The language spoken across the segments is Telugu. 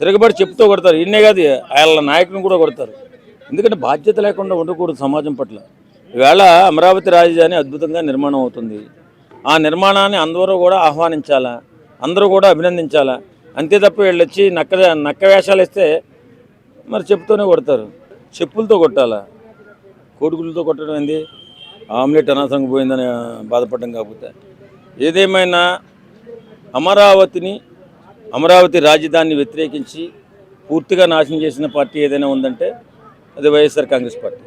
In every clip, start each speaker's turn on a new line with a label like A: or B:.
A: తిరగబడి చెప్తూ కొడతారు. ఇన్నే కాదు వాళ్ళ నాయకులను కూడా కొడతారు. ఎందుకంటే బాధ్యత లేకుండా ఉండకూడదు సమాజం పట్ల. ఈవేళ అమరావతి రాజధాని అద్భుతంగా నిర్మాణం అవుతుంది. ఆ నిర్మాణాన్ని అందరూ కూడా ఆహ్వానించాలా, అందరూ కూడా అభినందించాలా. అంతే తప్ప వీళ్ళు వచ్చి నక్క వేషాలు ఇస్తే మరి చెప్పుతూనే కొడతారు. చెప్పులతో కొట్టాలా, కోడిగుళ్ళతో కొట్టడం ఏంది? ఆమ్లెట్ అనవసరంగా పోయిందని బాధపడడం కాకపోతే ఏదేమైనా అమరావతి రాజధానిని వ్యతిరేకించి పూర్తిగా నాశనం చేసిన పార్టీ ఏదైనా ఉందంటే అది వైఎస్ఆర్ కాంగ్రెస్ పార్టీ.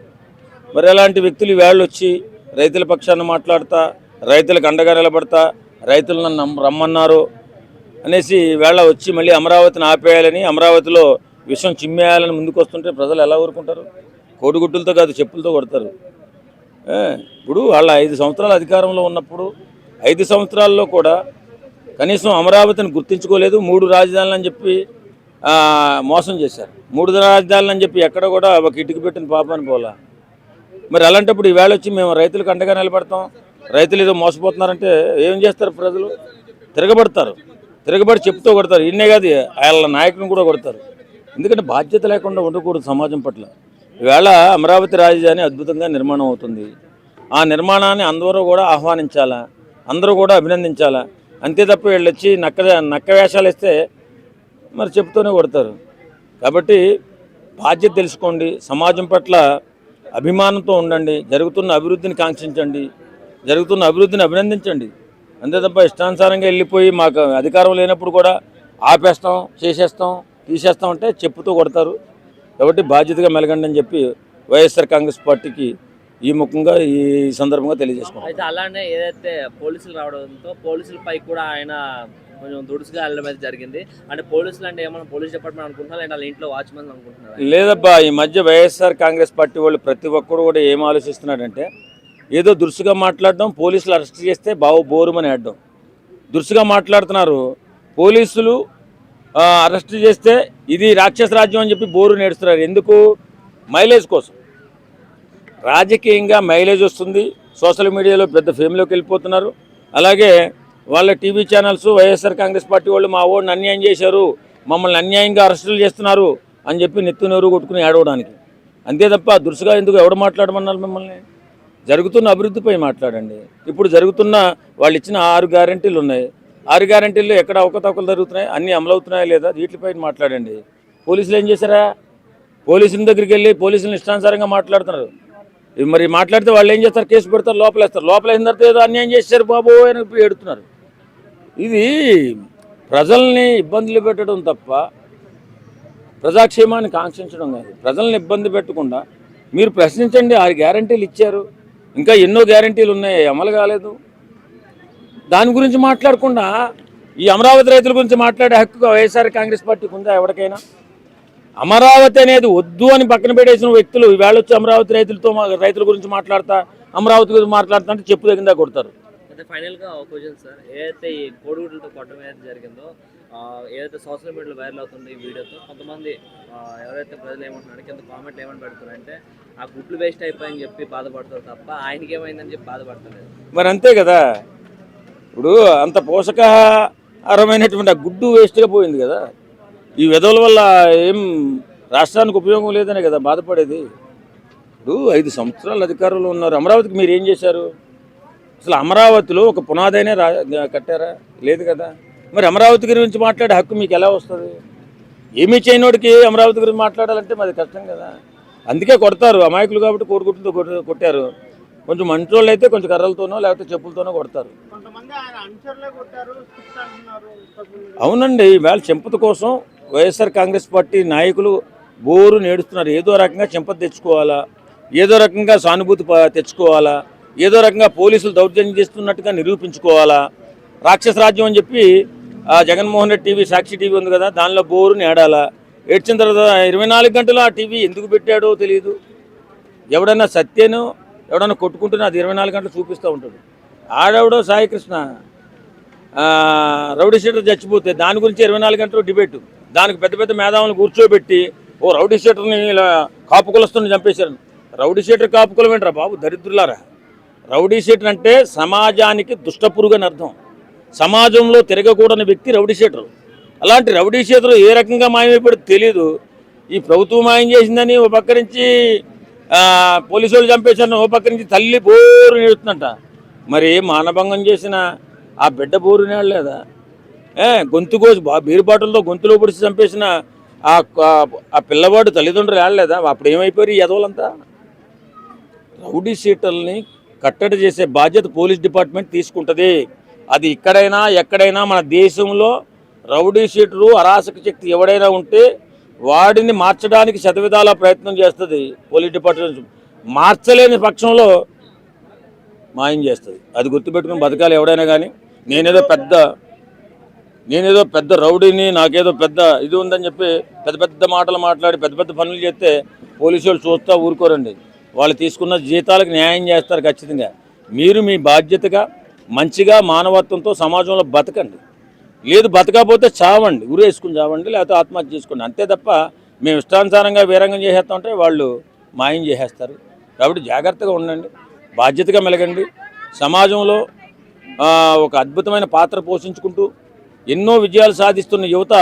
A: మరి అలాంటి వ్యక్తులు ఈవేళ వచ్చి రైతుల పక్షాన మాట్లాడతా, రైతులకు అండగా నిలబడతా, రైతులను రమ్మన్నారు అనేసి ఈవేళ వచ్చి మళ్ళీ అమరావతిని ఆపేయాలని, అమరావతిలో విషం చిమ్మేయాలని ముందుకు వస్తుంటే ప్రజలు ఎలా ఊరుకుంటారు? కోడిగుడ్డులతో కాదు చెప్పులతో కొడతారు. ఇప్పుడు వాళ్ళ 5 సంవత్సరాల అధికారంలో ఉన్నప్పుడు 5 సంవత్సరాల్లో కూడా కనీసం అమరావతిని గుర్తించుకోలేదు. 3 రాజధానులు అని చెప్పి మోసం చేశారు. 3 రాజధానులు అని చెప్పి ఎక్కడ కూడా ఒక ఇటుకు పెట్టిన పాపాన్ని పోలా. మరి అలాంటప్పుడు ఈవేళ వచ్చి మేము రైతులకు అండగా నిలబడతాం, రైతులు ఏదో మోసపోతున్నారంటే ఏం చేస్తారు? ప్రజలు తిరగబడి చెప్తూ కొడతారు. ఇన్నే కాదు వాళ్ళ నాయకులను కూడా కొడతారు. ఎందుకంటే బాధ్యత లేకుండా ఉండకూడదు సమాజం పట్ల. ఈవేళ అమరావతి రాజధాని అద్భుతంగా నిర్మాణం అవుతుంది. ఆ నిర్మాణాన్ని అందరూ కూడా ఆహ్వానించాలా, అందరూ కూడా అభినందించాలా. అంతే తప్ప వీళ్ళు వచ్చి నక్క వేషాలు ఇస్తే మరి చెప్తూనే కొడతారు. కాబట్టి బాధ్యత తెలుసుకోండి, సమాజం పట్ల అభిమానంతో ఉండండి, జరుగుతున్న అభివృద్ధిని కాంక్షించండి, జరుగుతున్న అభివృద్ధిని అభినందించండి. అంతే తప్ప ఇష్టానుసారంగా వెళ్ళిపోయి మాకు అధికారం లేనప్పుడు కూడా ఆపేస్తాం, చేసేస్తాం, తీసేస్తాం అంటే చెప్పుతూ కొడతారు. కాబట్టి బాధ్యతగా మెలగండి అని చెప్పి వైఎస్ఆర్ కాంగ్రెస్ పార్టీకి ఈ ముఖంగా ఈ సందర్భంగా తెలియజేసుకున్నాం.
B: అయితే అలానే ఏదైతే పోలీసులు రావడంతో పోలీసులపై కూడా ఆయన కొంచెం దుడుసుగా వెళ్ళడం అయితే జరిగింది. అంటే పోలీసులు అంటే ఏమన్నా పోలీస్ డిపార్ట్మెంట్ అనుకుంటున్నారు, లేదా వాళ్ళ ఇంట్లో వాచ్మెన్ అనుకుంటున్నారు?
A: లేదబ్బా, ఈ మధ్య వైఎస్ఆర్ కాంగ్రెస్ పార్టీ వాళ్ళు ప్రతి ఒక్కరు కూడా ఏం ఆలోచిస్తున్నాడంటే ఏదో దురుసుగా మాట్లాడడం, పోలీసులు అరెస్ట్ చేస్తే బోరుమని ఆడడం. దురుసుగా మాట్లాడుతున్నారు. పోలీసులు అరెస్ట్ చేస్తే ఇది రాక్షస రాజ్యం అని చెప్పి బోరు నేడుస్తున్నారు. ఎందుకు? మైలేజ్ కోసం. రాజకీయంగా మైలేజ్ వస్తుంది, సోషల్ మీడియాలో పెద్ద ఫేమ్లోకి వెళ్ళిపోతున్నారు. అలాగే వాళ్ళ TV channels YSR Congress party వాళ్ళు మా ఓడిని అన్యాయం చేశారు, మమ్మల్ని అన్యాయంగా అరెస్టులు చేస్తున్నారు అని చెప్పి నెత్తునూరు కొట్టుకుని ఏడవడానికి. అంతే తప్ప దురుసుగా ఎందుకు ఎవడు మాట్లాడమన్నారు మిమ్మల్ని? జరుగుతున్న అభివృద్ధిపై మాట్లాడండి. ఇప్పుడు జరుగుతున్న వాళ్ళు ఇచ్చిన 6 గ్యారెంటీలు ఉన్నాయి. 6 గ్యారెంటీల్లో ఎక్కడ అవకతవకలు జరుగుతున్నాయి, అన్నీ అమలవుతున్నాయా లేదా, వీటిపై మాట్లాడండి. పోలీసులు ఏం చేశారా? పోలీసుల దగ్గరికి వెళ్ళి పోలీసులను ఇష్టానుసారంగా మాట్లాడుతున్నారు. మరి మాట్లాడితే వాళ్ళు ఏం చేస్తారు? కేసు పెడతారు, లోపలేస్తారు. లోపలేసిన తర్వాత ఏదో అన్యాయం చేశారు బాబు అని ఏడుతున్నారు. ఇది ప్రజల్ని ఇబ్బందులు పెట్టడం తప్ప ప్రజాక్షేమాన్ని కాంక్షించడం కాదు. ప్రజల్ని ఇబ్బంది పెట్టకుండా మీరు ప్రశ్నించండి. 6 గ్యారెంటీలు ఇచ్చారు, ఇంకా ఎన్నో గ్యారెంటీలు ఉన్నాయి, అమలు కాలేదు. దాని గురించి మాట్లాడకుండా ఈ అమరావతి రైతుల గురించి మాట్లాడే హక్కు వైఎస్ఆర్ కాంగ్రెస్ పార్టీకి ఉందా? ఎవరికైనా అమరావతి అనేది వద్దు అని పక్కన పెట్టేసిన వ్యక్తులు ఈవేళ వచ్చి అమరావతి రైతుల గురించి మాట్లాడతా, అమరావతి గురించి మాట్లాడుతా అంటే చెప్పు దగ్గర కొడతారు.
B: అయితే ఫైనల్గా ఒక క్వశ్చన్ సార్, ఏదైతే ఈ కోడిగుడ్లతో కొట్టడం ఏదైతే జరిగిందో, ఏదైతే సోషల్ మీడియాలో వైరల్ అవుతుంది ఈ వీడియోతో, కొంతమంది ఎవరైతే ప్రజలు ఏమంటున్నారు కింద కామెంట్లు ఏమని పెడుతున్నారు అంటే ఆ గుడ్లు వేస్ట్ అయిపోయని చెప్పి బాధపడతారు తప్ప ఆయనకి ఏమైందని చెప్పి బాధపడతలేదు.
A: మరి అంతే కదా, ఇప్పుడు అంత పోషకాహారమైనటువంటి ఆ గుడ్డు వేస్ట్గా పోయింది కదా. ఈ విధవుల వల్ల ఏం రాష్ట్రానికి ఉపయోగం లేదనే కదా బాధపడేది. ఇప్పుడు 5 సంవత్సరాలు అధికారంలో ఉన్నారు. అమరావతికి మీరు ఏం చేశారు? అసలు అమరావతిలో ఒక పునాదైనా కట్టారా? లేదు కదా. మరి అమరావతి గురించి మాట్లాడే హక్కు మీకు ఎలా వస్తుంది? ఏమీ చేయనోడికి అమరావతి గురించి మాట్లాడాలంటే మరి కష్టం కదా. అందుకే కొడతారు, అమాయకులు కాబట్టి కోడిగుడ్లతో కొట్టారు. కొంచెం మంచోళ్ళు అయితే కొంచెం కర్రలతోనో లేకపోతే చెప్పులతోనో కొడతారు. అవునండి, ఈవేళ చెంపత కోసం వైఎస్ఆర్ కాంగ్రెస్ పార్టీ నాయకులు బోరు నేడుస్తున్నారు. ఏదో రకంగా చెంపత తెచ్చుకోవాలా, ఏదో రకంగా సానుభూతి తెచ్చుకోవాలా, ఏదో రకంగా పోలీసులు దౌర్జన్యం చేస్తున్నట్టుగా నిరూపించుకోవాలా. రాక్షస రాజ్యం అని చెప్పి జగన్మోహన్ రెడ్డి టీవీ, సాక్షి టీవీ ఉంది కదా, దానిలో బోరు నేడాలా. ఏడ్చిన తర్వాత 24 గంటలు ఆ టీవీ ఎందుకు పెట్టాడో తెలియదు. ఎవడన్నా సత్యను ఎవడన్నా కొట్టుకుంటున్నా అది 24 గంటలు చూపిస్తూ ఉంటాడు. ఆడెవడో సాయికృష్ణ రౌడీ షీటర్ చచ్చిపోతే దాని గురించి 24 గంటలు డిబేటు. దానికి పెద్ద పెద్ద మేధావులను కూర్చోబెట్టి ఓ రౌడీ షీటర్ని ఇలా కాపు కులస్తుని చంపేశారు. రౌడీ షీటర్ కాపు కులం ఏంట్రా బాబు, దరిద్రులారా. రౌడీ షీటర్ అంటే సమాజానికి దుష్టపురుగు అని అర్థం. సమాజంలో తిరగకూడని వ్యక్తి రౌడీ షీటర్. అలాంటి రౌడీ చేతులు ఏ రకంగా మాయమైపోయాడో తెలియదు. ఈ ప్రభుత్వం మాయం చేసిందని ఓ పక్క నుంచి పోలీసు వాళ్ళు చంపేశారని ఓ పక్క నుంచి తల్లి బోరు నేడుతుందంట. మరి మానభంగం చేసిన ఆ బిడ్డ బోరు నేడలేదా? గొంతు కోసి బీరు బాటలతో గొంతులో పొడిచి చంపేసిన ఆ పిల్లవాడు తల్లిదండ్రులు ఏడలేదా? అప్పుడు ఏమైపోయారు ఈ ఎదవలంతా? రౌడీ షీటర్ని కట్టడి చేసే బాధ్యత పోలీస్ డిపార్ట్మెంట్ తీసుకుంటుంది. అది ఇక్కడైనా ఎక్కడైనా మన దేశంలో రౌడీ షీటరు అరాచక శక్తి ఎవడైనా ఉంటే వాడిని మార్చడానికి శతవిధాల ప్రయత్నం చేస్తుంది పోలీస్ డిపార్ట్మెంట్. మార్చలేని పక్షంలో మాయం చేస్తుంది. అది గుర్తుపెట్టుకుని బతకాలి ఎవడైనా కానీ. నేనేదో పెద్ద రౌడీని, నాకేదో పెద్ద ఇది ఉందని చెప్పి పెద్ద పెద్ద మాటలు మాట్లాడి పెద్ద పెద్ద పనులు చేస్తే పోలీసు వాళ్ళు చూస్తూ ఊరుకోరండి. వాళ్ళు తీసుకున్న జీతాలకు న్యాయం చేస్తారు ఖచ్చితంగా. మీరు మీ బాధ్యతగా మంచిగా మానవత్వంతో సమాజంలో బతకండి. లేదు బతకపోతే చావండి, ఉరేసుకుని చావండి, లేకపోతే ఆత్మహత్య చేసుకోండి. అంతే తప్ప మేము ఇష్టానుసారంగా వీరంగం చేసేస్తామంటే వాళ్ళు మాయం చేసేస్తారు. కాబట్టి జాగ్రత్తగా ఉండండి, బాధ్యతగా మెలగండి. సమాజంలో ఒక అద్భుతమైన పాత్ర పోషించుకుంటూ ఎన్నో విజయాలు సాధిస్తున్న యువత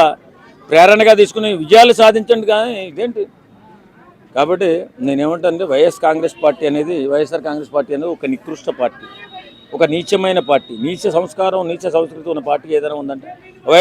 A: ప్రేరణగా తీసుకుని విజయాలు సాధించండి. కానీ ఇదేంటి? కాబట్టి నేనేమంటానంటే వైఎస్ఆర్ కాంగ్రెస్ పార్టీ అనేది ఒక నికృష్ట పార్టీ, ఒక నీచమైన పార్టీ, నీచ సంస్కారం నీచ సంస్కృతి ఉన్న పార్టీ ఏదైనా ఉందంటే